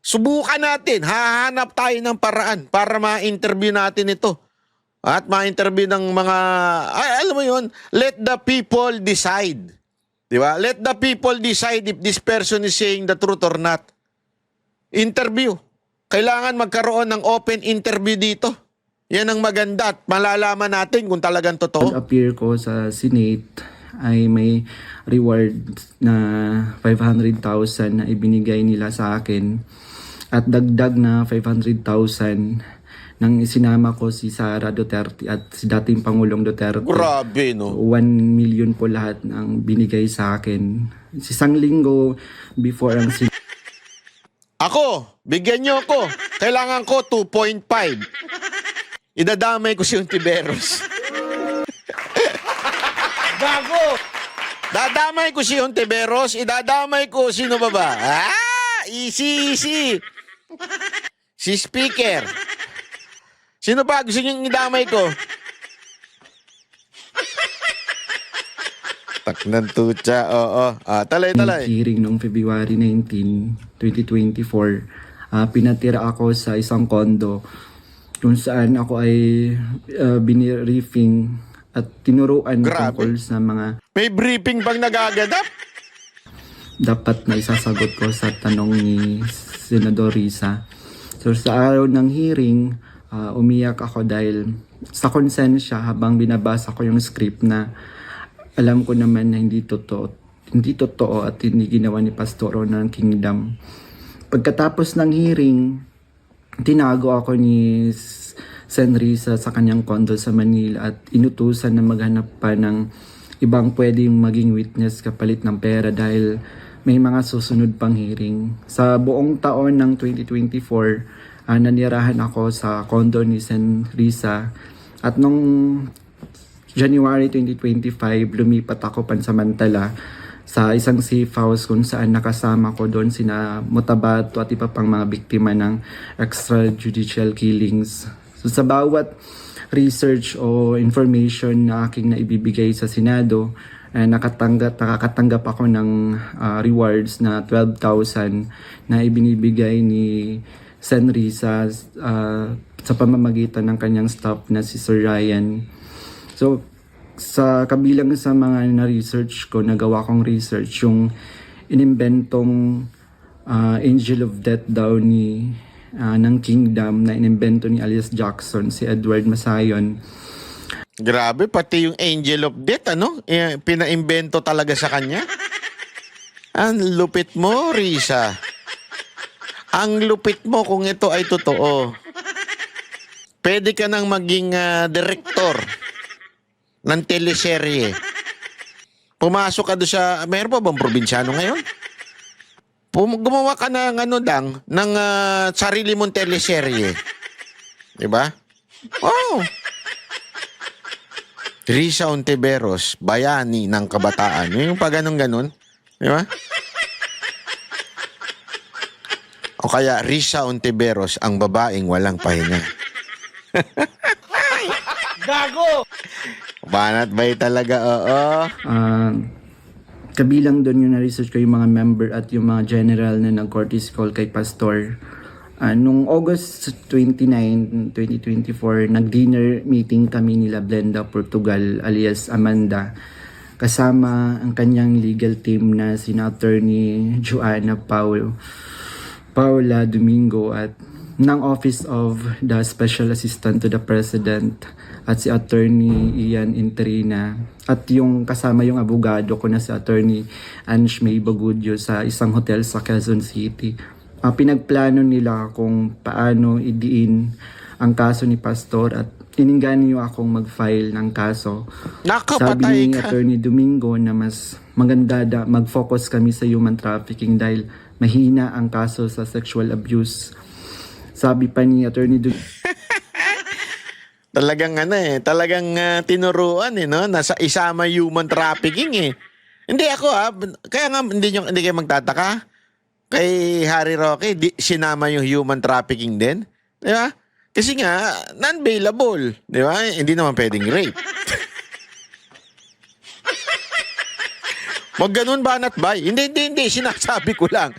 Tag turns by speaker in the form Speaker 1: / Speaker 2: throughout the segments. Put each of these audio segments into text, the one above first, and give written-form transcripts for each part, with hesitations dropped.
Speaker 1: Subukan natin. Hahanap tayo ng paraan para ma-interview natin ito. At ma-interview ng mga, alam mo yun, let the people decide. Di ba? Let the people decide if this person is saying the truth or not. Interview. Kailangan magkaroon ng open interview dito. Yan ang maganda at malalaman natin kung talagang totoo.
Speaker 2: Pag-appear ko sa Senate ay may reward na 500,000 na ibinigay nila sa akin at dagdag na 500,000 nang isinama ko si Sara Duterte at si dating Pangulong Duterte.
Speaker 1: Grabe, no?
Speaker 2: 1 million po lahat ng binigay sa akin. Isang linggo before ang
Speaker 1: Ako, bigyan nyo ako. Kailangan ko 2.5. Idadamay ko si Ontiveros. Gago! Dadamay ko si Ontiveros, idadamay ko sino ba ba? Easy. Si Speaker. Sino pa gusto niyong idamay ko? Taknan tutsa, oo. Talay.
Speaker 2: hearing noong February 19, 2024, pinatira ako sa isang kondo kung saan ako ay biniriefing at tinuruan tungkol sa mga
Speaker 1: may briefing bang nagaganap?
Speaker 2: dapat na isasagot ko sa tanong ni Senador Risa. So sa araw ng hearing, umiyak ako dahil sa konsensya habang binabasa ko yung script na alam ko naman na hindi totoo at hindi ginawa ni Pastoro ng Kingdom. Pagkatapos ng hearing, tinago ako ni Sen Risa sa kanyang kondo sa Manila at inutusan na maghanap pa ng ibang pwedeng maging witness kapalit ng pera dahil may mga susunod pang hearing. Sa buong taon ng 2024, nanirahan ako sa kondo ni Sen Risa at nung January 2025, lumipat ako pansamantala sa isang safe house kung saan nakasama ko doon sina Mutabato at iba pang mga biktima ng extrajudicial killings. So sa bawat research o information na aking naibibigay sa Senado, nakakatanggap ako ng rewards na 12,000 na ibinibigay ni Sen Risa sa pamamagitan ng kanyang staff na si Sir Ryan. So, sa kabilang sa mga na-research ko, nagawa kong research, yung inimbentong Angel of Death daw ng Kingdom na inimbento ni alias Jackson, si Edward Masayon.
Speaker 1: Grabe, pati yung Angel of Death, pinaimbento talaga sa kanya. Ang lupit mo, Risa. Ang lupit mo kung ito ay totoo. Pwede ka nang maging director ng teleserye. Pumasok ka doon sa, meron pa bang probinsyano ngayon? Gumawa ka ng ng sarili mong teleserye. Diba? Oh! Risa Ontiveros, bayani ng kabataan. Yung pa ganun. Diba? O kaya Risa Ontiveros, ang babaeng walang pahinga. Gago! Banat bay talaga, oo.
Speaker 2: Kabilang doon yung na-research ko yung mga member at yung mga general na nag-courtesy call kay Pastor. Nung August 29, 2024, nag-dinner meeting kami nila Blenda Portugal alias Amanda. Kasama ang kanyang legal team na sina Attorney Joanna Paula Domingo at ng Office of the Special Assistant to the President at si Attorney Ian Interina at yung kasama yung abogado ko na si Attorney Ange May Bagudio sa isang hotel sa Quezon City. Pinagplano nila kung paano idiin ang kaso ni Pastor at ininggan niyo akong mag-file ng kaso. Sabi ni Attorney Domingo na mas maganda mag-focus kami sa human trafficking dahil mahina ang kaso sa sexual abuse. Sabi pa ni Attorney Domingo,
Speaker 1: talagang tinuruan no? Nasa isama human trafficking Hindi ako kaya nga hindi kayo magtataka. Kay Harry Roque, sinama yung human trafficking din. Di ba? Kasi nga, non-bailable. Di ba? Hindi naman pwedeng rape. Wag ganun banat bay. Hindi. Sinasabi ko lang.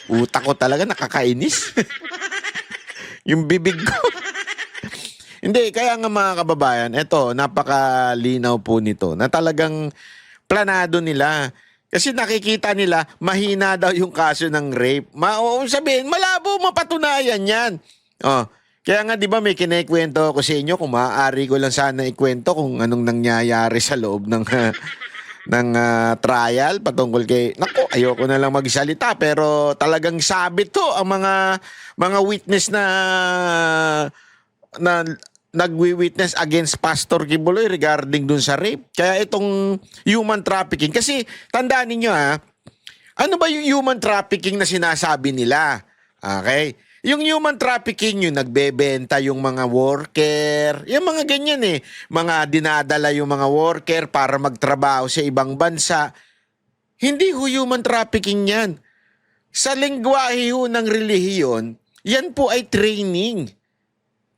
Speaker 1: Utak ko talaga nakakainis. Yung bibig ko. Hindi, kaya nga mga kababayan, eto, napakalinaw po nito na talagang planado nila. Kasi nakikita nila, mahina daw yung kaso ng rape. Sabihin, malabo mapatunayan yan. Oh, kaya nga 'di ba may kinekwento ako sa inyo, kung maaari ko lang sana ikwento kung anong nangyayari sa loob ng trial patungkol kay, naku, ayoko na lang magsalita, pero talagang sabit to ang mga witness na nagwi-witness against Pastor Kibuloy regarding dun sa rape. Kaya itong human trafficking, kasi tandaan ninyo ano ba yung human trafficking na sinasabi nila? Okay? Yung human trafficking, yung nagbebenta yung mga worker, yung mga ganyan mga dinadala yung mga worker para magtrabaho sa ibang bansa. Hindi human trafficking yan. Sa lengguwahe ng relihiyon, yan po ay training.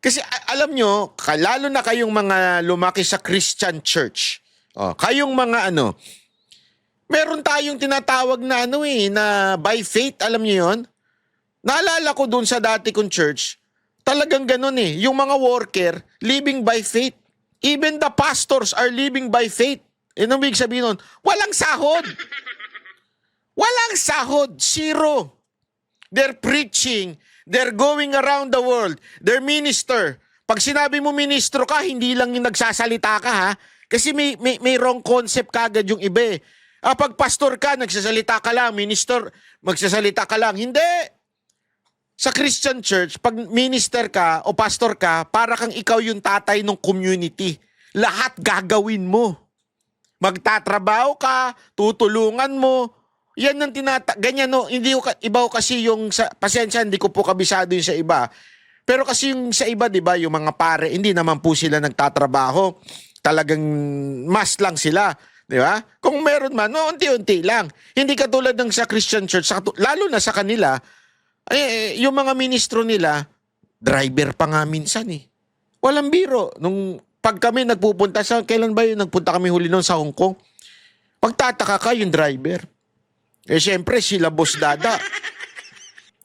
Speaker 1: Kasi alam nyo, lalo na kayong mga lumaki sa Christian church, kayong mga meron tayong tinatawag na na by faith, alam nyo yun? Naalala ko dun sa dati kong church, talagang ganun yung mga worker, living by faith. Even the pastors are living by faith. Ano ibig sabihin nun? Walang sahod. Walang sahod. Zero. They're preaching. They're going around the world. They're minister. Pag sinabi mo ministro ka, hindi lang yung nagsasalita ka Kasi may wrong concept kagad yung iba pag pastor ka, nagsasalita ka lang. Minister, magsasalita ka lang. Hindi. Sa Christian church, pag minister ka o pastor ka, para kang ikaw yung tatay ng community. Lahat gagawin mo. Magtatrabaho ka, tutulungan mo. Yan ang ganyan hindi ko iba ko kasi yung pasensya, hindi ko po kabisado yung sa iba. Pero kasi yung sa iba, 'di ba, yung mga pare, hindi naman po sila nagtatrabaho. Talagang mas lang sila, 'di ba? Kung meron man, unti-unti lang. Hindi katulad ng sa Christian church, lalo na sa kanila, yung mga ministro nila, driver pa nga minsan Walang biro. Pag kami nagpupunta kailan ba yun? Nagpunta kami huli noon sa Hong Kong. Pagtataka ka yung driver. Siyempre, sila Boss Dada.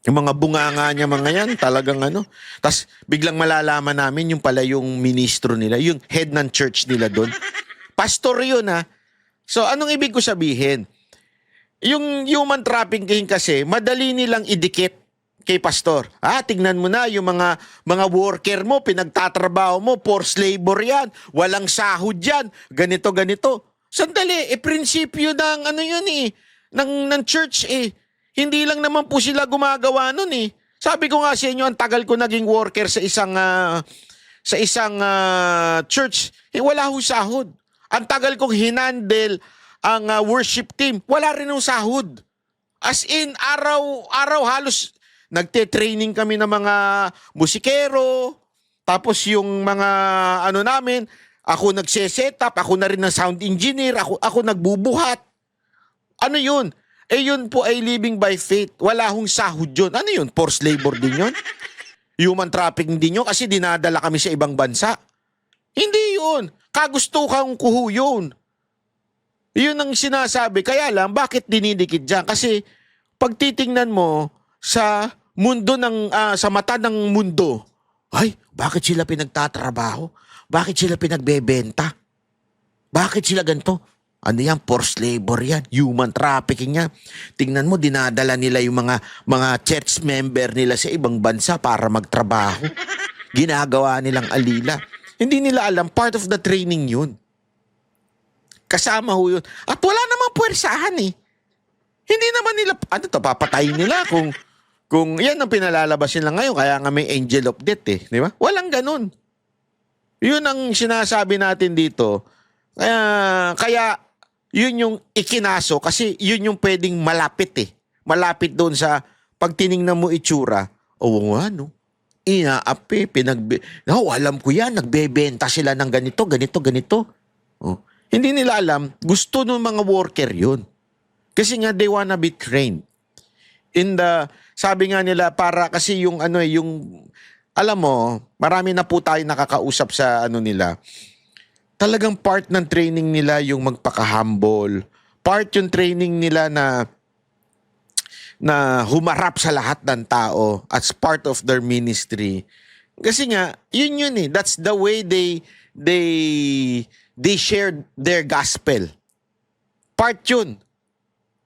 Speaker 1: Yung mga bunganga niya mga yan, talagang Tas biglang malalaman namin yung pala yung ministro nila, yung head ng church nila doon. Pastor yun So, anong ibig ko sabihin? Yung human trafficking kasi, madali nilang idikit kay pastor. Tignan mo na yung mga worker mo, pinagtatrabaho mo, forced labor yan, walang sahod yan, ganito. Sandali, prinsipyo ng yun ng church Hindi lang naman po sila gumagawa nun Sabi ko nga sa inyo, ang tagal ko naging worker sa isang church, wala ho sahod. Ang tagal kong hinandle ang worship team, wala rin ng sahod. As in, araw halos nagte-training kami ng mga musikero, tapos yung mga namin, ako nagse-set up, ako na rin ng sound engineer, ako nagbubuhat. Ano yun? Yun po ay living by faith. Wala hong sahod yun. Ano yun? Forced labor din yun? Human trafficking din yun kasi dinadala kami sa ibang bansa. Hindi yun. Kagustuhan kuho yun. Yun ang sinasabi. Kaya lang, bakit dinidikit dyan? Kasi pag titingnan mo sa mundo sa mata ng mundo, bakit sila pinagtatrabaho? Bakit sila pinagbebenta? Bakit sila ganito? Ano yan? Forced labor yan. Human trafficking yan. Tingnan mo, dinadala nila yung mga church member nila sa ibang bansa para magtrabaho. Ginagawa nilang alila. Hindi nila alam, part of the training yun. Kasama ho yun. At wala namang puwersahan Hindi naman nila, papatayin nila kung yan ang pinalalabas nila ngayon. Kaya nga may angel of death di ba? Walang ganun. Yun ang sinasabi natin dito. Kaya yun yung ikinaso kasi yun yung pwedeng malapit Malapit doon sa pag tiningnan mo itsura. Inaapi, alam ko yan, nagbebenta sila ng ganito. Hindi nila alam, gusto ng mga worker yun. Kasi nga they wanna be trained. Sabi nga nila, para kasi yung alam mo, marami na po tayo nakakausap sa nila. Talagang part ng training nila yung magpaka-humble. Part yung training nila na na humarap sa lahat ng tao as part of their ministry. Kasi nga, yun eh. That's the way they shared their gospel. Part yun.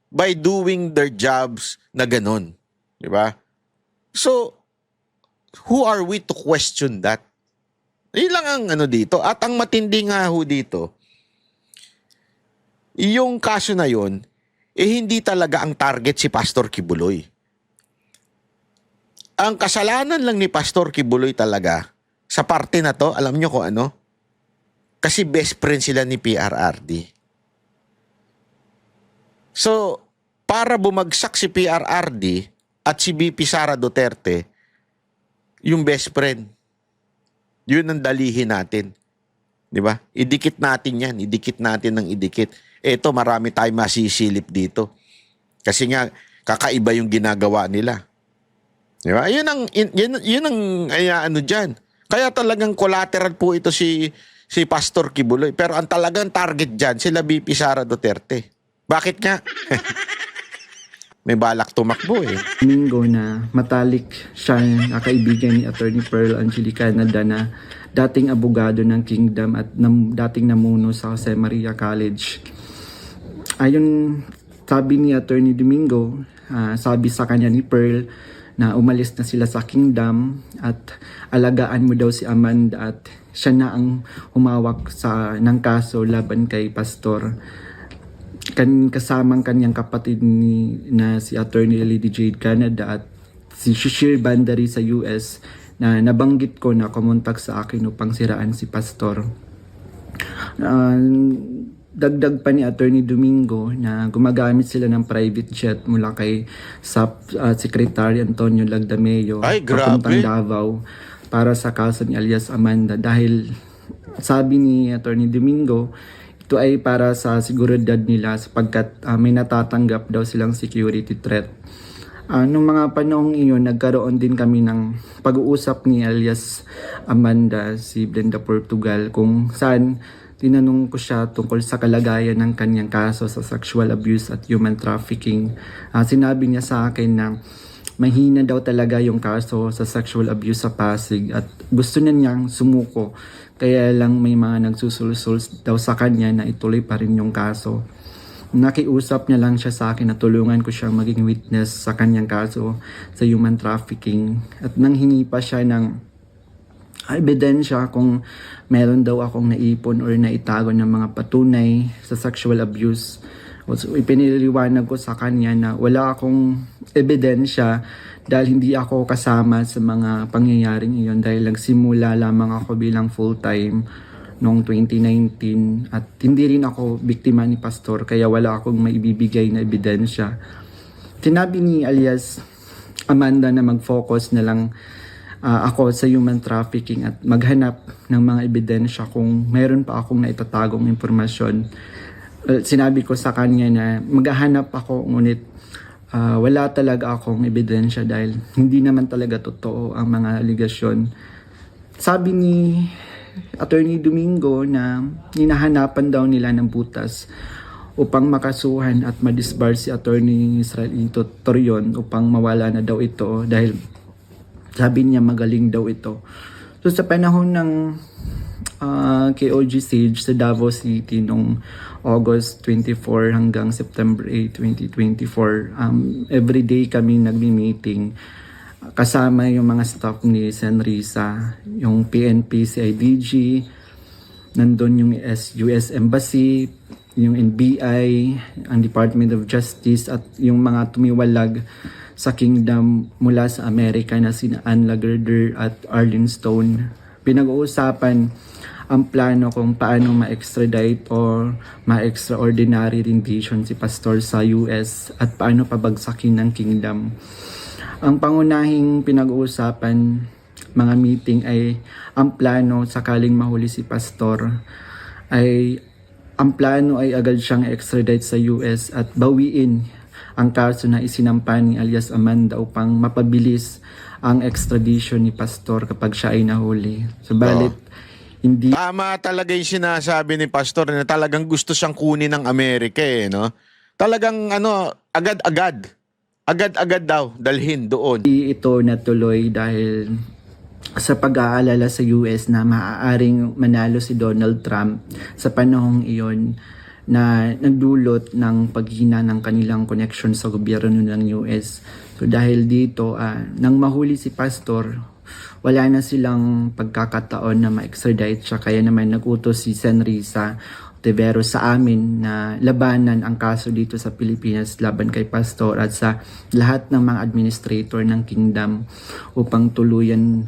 Speaker 1: By doing their jobs na ganun. Di ba? So, who are we to question that? Yun lang ang ano dito. At ang matindi nga ho dito, yung kaso na yun, hindi talaga ang target si Pastor Kibuloy. Ang kasalanan lang ni Pastor Kibuloy talaga, sa parte na to, alam nyo kung ano? Kasi best friend sila ni PRRD. So, para bumagsak si PRRD at si BP Sara Duterte, yung best friend, yun ang dalihin natin. Di ba? Idikit natin yan. Idikit natin ng idikit. Eto, marami tayong masisilip dito. Kasi nga, kakaiba yung ginagawa nila. Di ba? Yun ang ano dyan. Kaya talagang collateral po ito si Pastor Kibuloy. Pero ang talagang target dyan, sila BP Sara Duterte. Bakit nga? May balak tumakbo eh.
Speaker 2: Domingo na matalik siya na kaibigan ni Attorney Pearl Angelica Canada na dating abogado ng Kingdom at dating namuno sa Jose Maria College. Ayon sabi ni Attorney Domingo, sabi sa kanya ni Pearl na umalis na sila sa Kingdom at alagaan mo daw si Amanda at siya na ang humawak ng kaso laban kay Pastor. Kasamang kanyang kapatid na si Attorney Lady Jade Canada at si Shishir Bandari sa US na nabanggit ko na kumontak sa akin upang siraan si Pastor. Dagdag pa ni Attorney Domingo na gumagamit sila ng private jet mula kay Secretary Antonio Lagdameo papuntang Davao para sa kaso ni alias Amanda dahil sabi ni Attorney Domingo ito ay para sa seguridad nila sapagkat may natatanggap daw silang security threat. Nung mga panahong iyon, nagkaroon din kami ng pag-uusap ni alias Amanda, si Brenda Portugal, kung saan tinanong ko siya tungkol sa kalagayan ng kanyang kaso sa sexual abuse at human trafficking. Sinabi niya sa akin na mahina daw talaga yung kaso sa sexual abuse sa Pasig at gusto niya niyang sumuko. Kaya lang may mga nagsusulsul daw sa kanya na ituloy pa rin yung kaso. Nakiusap niya lang siya sa akin na tulungan ko siyang maging witness sa kanyang kaso sa human trafficking. At nanghingi pa siya ng ebidensya kung meron daw akong naipon or naitago ng mga patunay sa sexual abuse. So, ipiniliwanag ko sa kanya na wala akong ebidensya dahil hindi ako kasama sa mga pangyayaring iyon dahil nagsimula lamang ako bilang full-time noong 2019 at hindi rin ako biktima ni Pastor kaya wala akong maibibigay na ebidensya. Sinabi ni alias Amanda na mag-focus na lang ako sa human trafficking at maghanap ng mga ebidensya kung mayroon pa akong naitatagong impormasyon. Sinabi ko sa kanya na maghahanap ako ngunit wala talaga akong ebidensya dahil hindi naman talaga totoo ang mga aligasyon. Sabi ni Attorney Domingo na hinahanapan daw nila ng butas upang makasuhan at madisbar si Attorney Israelito Torion upang mawala na daw ito dahil sabi niya magaling daw ito. So sa panahon ng KOG Sage sa Davao City noong August 24 hanggang September 8, 2024, everyday kami nagmi-meeting kasama yung mga staff ni Senrisa, yung PNP, CIDG, nandun yung US Embassy, yung NBI, ang Department of Justice at yung mga tumiwalag sa Kingdom mula sa Amerika na sina Ann Lagerder at Arlene Stone. Pinag-uusapan ang plano kung paano ma-extradite or ma-extraordinary rendition si Pastor sa US at paano pabagsakin ng Kingdom. Ang pangunahing pinag-uusapan mga meeting ay ang plano sakaling mahuli si Pastor ay ang plano ay agad siyang extradite sa US at bawiin ang kaso na isinampa ni alias Amanda upang mapabilis ang extradition ni Pastor kapag siya ay nahuli. Subalit, hindi...
Speaker 1: Tama talaga yung sinasabi ni Pastor na talagang gusto siyang kunin ng Amerika no? Talagang agad-agad Agad-agad daw dalhin doon.
Speaker 2: Hindi ito natuloy dahil sa pag-aalala sa US na maaaring manalo si Donald Trump sa panahong iyon na nagdulot ng paghina ng kanilang connection sa gobyerno ng US. So dahil dito, nang mahuli si Pastor, wala na silang pagkakataon na ma-extradite siya. Kaya naman nagutos si Sen. Risa Ontiveros sa amin na labanan ang kaso dito sa Pilipinas laban kay Pastor at sa lahat ng mga administrator ng kingdom upang tuluyang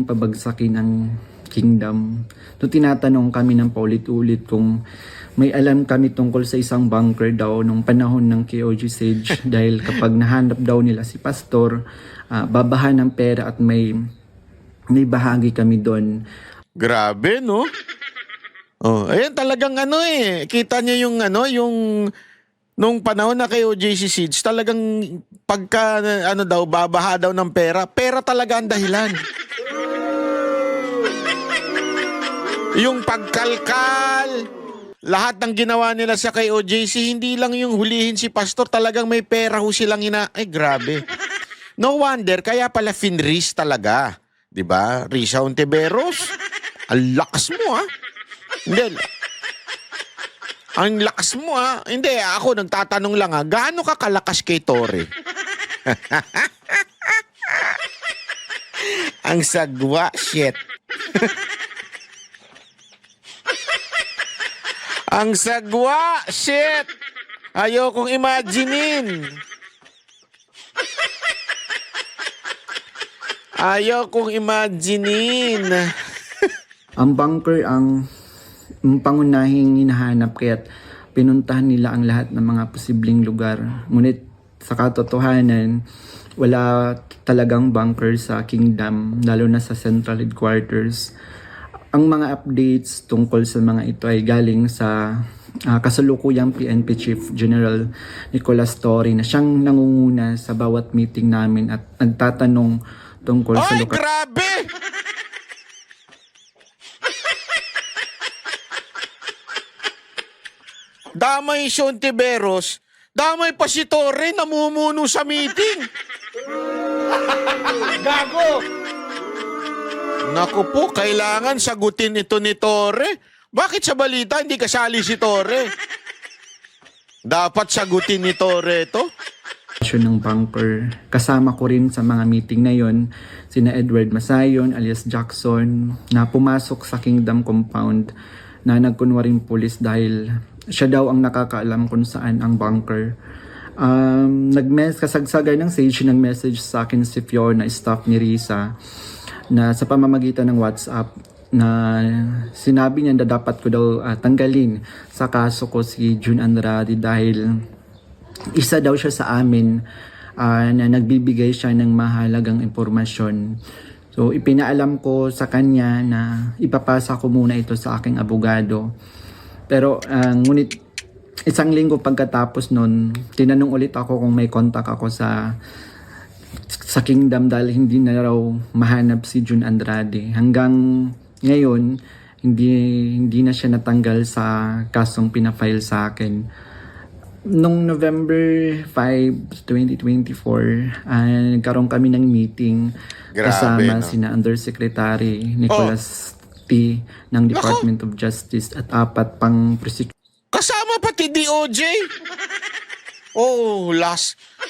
Speaker 2: pabagsakin ang kingdom. So tinatanong kami ng paulit-ulit kung may alam kami tungkol sa isang bunker daw nung panahon ng KOG Sage dahil kapag nahanap daw nila si Pastor, babahan ng pera at may bahagi kami doon.
Speaker 1: Grabe, no? Oh, ayan talagang kita niya yung nung panahon na kay OJC Seeds, talagang pagka daw babaha daw ng pera, pera talaga ang dahilan. Yung pagkalkal, lahat ng ginawa nila sa kay OJC, hindi lang yung hulihin si Pastor, talagang may pera ho silang ay grabe. No wonder, kaya pala Finris talaga. 'Di ba? Risa Ontiveros. Ang lakas mo, ha? Hindi. Ang lakas mo, ha? Hindi, ako nagtatanong lang, ha? Gaano ka kalakas kay Tore? Ang sagwa, shit. Ang sagwa, shit. Ayokong imaginein. Ayokong imaginein.
Speaker 2: Ang bunker ang pangunahing hinahanap kaya't pinuntahan nila ang lahat ng mga posibleng lugar. Ngunit sa katotohanan, wala talagang bunker sa kingdom, lalo na sa central headquarters. Ang mga updates tungkol sa mga ito ay galing sa kasalukuyang PNP Chief General Nicolas Torre na siyang nangunguna sa bawat meeting namin at nagtatanong tungkol sa lokasyon.
Speaker 1: Grabe! Damay si Ontiveros, damay pa si Torre namumuno sa meeting. Gago! Naku po, kailangan sagutin ito ni Torre. Bakit sa balita hindi kasali si Torre? Dapat sagutin ni Torre ito.
Speaker 2: Ng bunker. Kasama ko rin sa mga meeting na yon sina Edward Masayon alias Jackson na pumasok sa Kingdom Compound na nagkunwaring pulis dahil siya daw ang nakakaalam kung saan ang bunker. Kasagsagan ng Sage ng message sa akin si Fiona, staff ni Risa, na sa pamamagitan ng WhatsApp na sinabi niya na dapat ko daw tanggalin sa kaso ko si June Andrade dahil isa daw siya sa amin na nagbibigay siya ng mahalagang impormasyon. So ipinaalam ko sa kanya na ipapasa ko muna ito sa aking abogado. Pero ngunit isang linggo pagkatapos nun, tinanong ulit ako kung may contact ako sa Kingdom dahil hindi na raw mahanap si June Andrade. Hanggang ngayon, hindi na siya natanggal sa kasong pinafile sa akin. Noong November 5, 2024, nagkaroon kami ng meeting.
Speaker 1: Grabe,
Speaker 2: kasama
Speaker 1: no?
Speaker 2: sina Undersecretary Nicholas T. ng Department of Justice at 4 pang prosecutor.
Speaker 1: Kasama pati DOJ. Oh,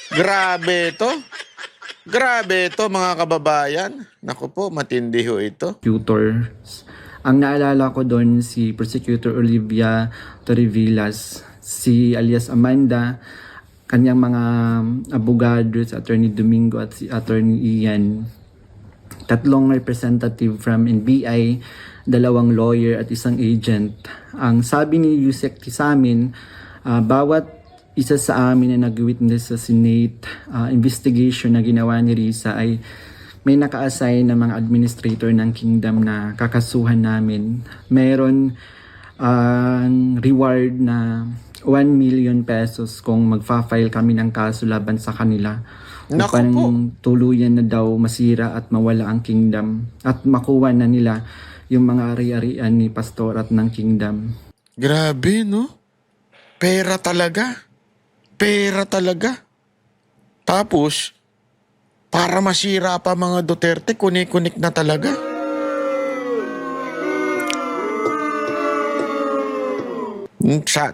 Speaker 1: grabe ito. Grabe ito, mga kababayan. Naku po, matindi ho ito.
Speaker 2: Ang naalala ko doon si Prosecutor Olivia Torrevillas, si alias Amanda, kanyang mga abogado, si Attorney Domingo at si Attorney Ian. 3 representative from NBI, 2 lawyer at 1 agent. Ang sabi ni Yusek sa amin, bawat isa sa amin na nag-witness sa Senate investigation na ginawa ni Risa ay may naka-assign na mga administrator ng kingdom na kakasuhan namin. Meron reward na 1 million pesos kung magfa-file kami ng kaso laban sa kanila. Upang tuluyan na daw masira at mawala ang kingdom at makuha na nila yung mga ari-arian ni pastor at ng kingdom.
Speaker 1: Grabe, no? Pera talaga. Pera talaga. Tapos, para masira pa mga Duterte, kunik-kunik na talaga.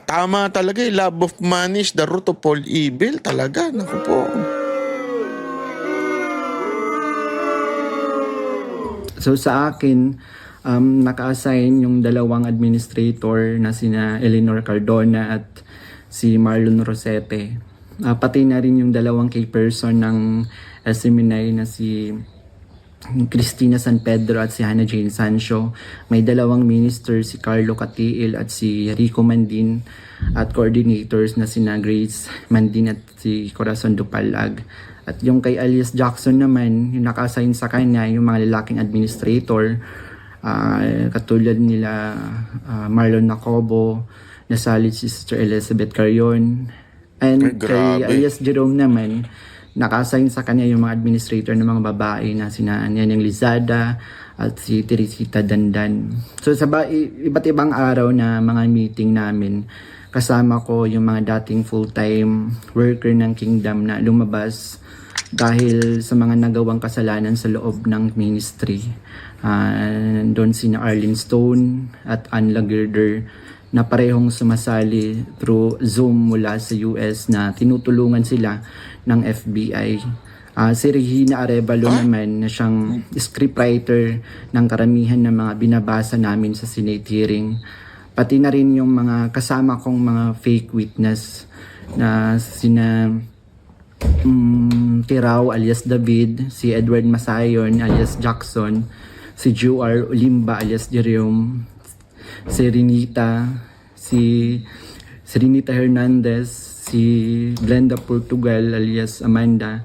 Speaker 1: Tama talaga, love of money is the root of all evil talaga. Naku po.
Speaker 2: So sa akin, naka-assign yung dalawang administrator na sina Eleanor Cardona at si Marlon Rosete. Pati na rin yung dalawang key person ng SMNI na si Cristina San Pedro at si Hannah Jane Sancho. May dalawang minister, si Carlo Catiil at si Rico Mandin, at coordinators na sina Grace Mandin at si Corazon Dupalag. At yung kay Alias Jackson naman, yung naka-assign sa kanya, yung mga lalaking administrator, katulad nila Marlon Nacobo, nasalit si Sister Elizabeth Carion, and kay Alias Jerome naman, naka-assign sa kanya yung mga administrator ng mga babae na sina Neneng Lizada at si Teresita Dandan. So sa iba't ibang araw na mga meeting namin, kasama ko yung mga dating full-time worker ng Kingdom na lumabas dahil sa mga nagawang kasalanan sa loob ng ministry. Doon sina Arlene Stone at Ann Lagirder na parehong sumasali through Zoom mula sa US na tinutulungan sila ng FBI. Si Regina Arevalo naman na siyang scriptwriter ng karamihan ng mga binabasa namin sa Senate hearing. Pati na rin yung mga kasama kong mga fake witness na sina Tirao alias David, si Edward Masayon alias Jackson, si Juar Olimba alias Jerome, si Renita Hernandez, si Glenda Portugal alias Amanda,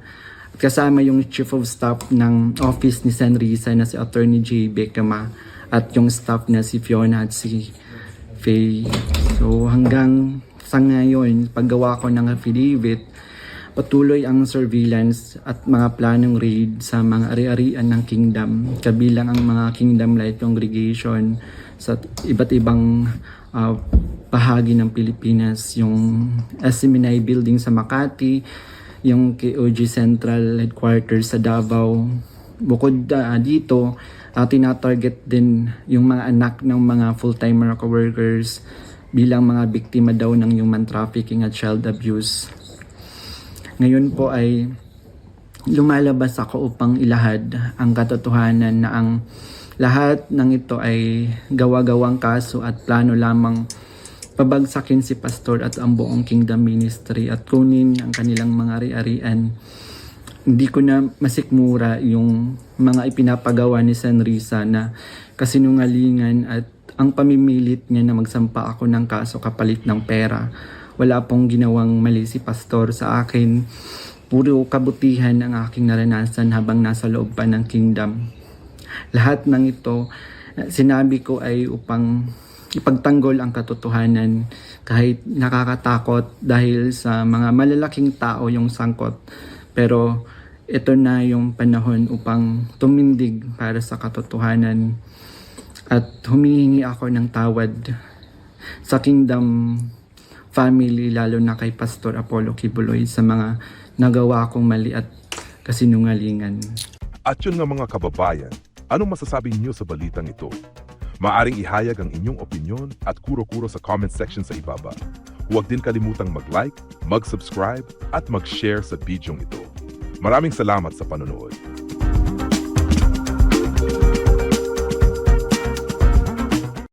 Speaker 2: at kasama yung Chief of Staff ng Office ni San Risa na si Attorney J. Becama, at yung staff na si Fiona at si Faye. So hanggang sa ngayon, paggawa ko ng affidavit, patuloy ang surveillance at mga planong raid sa mga ari-arian ng Kingdom, kabilang ang mga Kingdom Light Congregation sa iba't ibang bahagi ng Pilipinas, yung SMNI building sa Makati, yung KOG Central Headquarters sa Davao. Bukod dito, tinatarget din yung mga anak ng mga full-time workers bilang mga biktima daw ng human trafficking at child abuse. Ngayon po ay lumalabas ako upang ilahad ang katotohanan na ang lahat ng ito ay gawa-gawang kaso at plano lamang pabagsakin si Pastor at ang buong Kingdom Ministry at kunin ang kanilang mga ari-arian. Hindi ko na masikmura yung mga ipinapagawa ni San Risa na kasinungalingan at ang pamimilit niya na magsampa ako ng kaso kapalit ng pera. Wala pong ginawang mali si Pastor sa akin. Puro kabutihan ang aking naranasan habang nasa loob pa ng Kingdom. Lahat ng ito, sinabi ko ay upang ipagtanggol ang katotohanan kahit nakakatakot dahil sa mga malalaking tao yung sangkot. Pero ito na yung panahon upang tumindig para sa katotohanan at humihingi ako ng tawad sa Kingdom family, lalo na kay Pastor Apollo Kibuloy sa mga nagawa kong mali at kasinungalingan.
Speaker 3: At yun nga mga kababayan, anong masasabi niyo sa balitang ito? Maaring ihayag ang inyong opinyon at kuro-kuro sa comment section sa ibaba. Huwag din kalimutang mag-like, mag-subscribe at mag-share sa bidyong ito. Maraming salamat sa panonood.